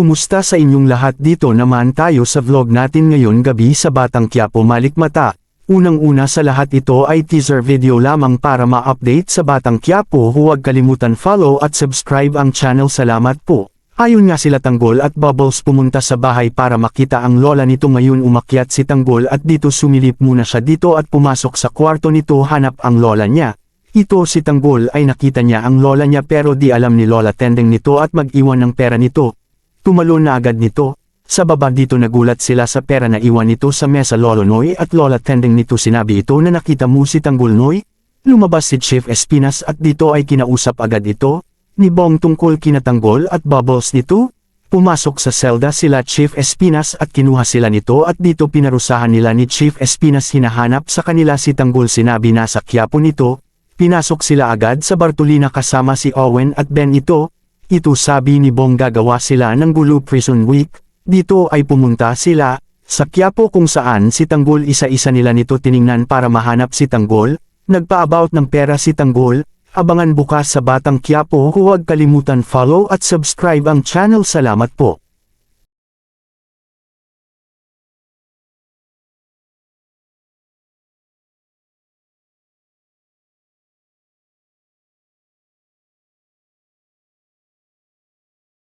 Kumusta sa inyong lahat? Dito naman tayo sa vlog natin ngayon gabi sa Batang Quiapo Malikmata. Unang-una sa lahat ito ay teaser video lamang para ma-update sa Batang Quiapo. Huwag kalimutan follow at subscribe ang channel. Salamat po. Ayon nga sila Tanggol at Bubbles pumunta sa bahay para makita ang lola nito. Ngayon umakyat si Tanggol at dito sumilip muna siya dito at pumasok sa kwarto nito hanap ang lola niya. Ito si Tanggol ay nakita niya ang lola niya pero di alam ni Lola Tendeng nito at mag-iwan ng pera nito. Tumalon na agad nito. Sa baba dito nagulat sila sa pera na iwan nito sa mesa. Lolo Noy at Lola Tendeng nito sinabi ito na nakita mo si Tanggol Noy? Lumabas si Chief Espinas at dito ay kinausap agad ito ni Bong tungkol kina Tanggol at Bubbles nito. Pumasok sa selda sila Chief Espinas at kinuha sila nito at dito pinarusahan nila ni Chief Espinas. Hinahanap sa kanila si Tanggol, sinabi nasa Quiapo nito. Pinasok sila agad sa Bartolina kasama si Owen at Ben ito sabi ni Bong gagawa sila ng gulo prison week. Dito ay pumunta sila sa Quiapo kung saan si Tanggol isa-isa nila nito tiningnan para mahanap si Tanggol. Nagpa-about ng pera si Tanggol. Abangan bukas sa Batang Quiapo. Huwag kalimutan follow at subscribe ang channel. Salamat po.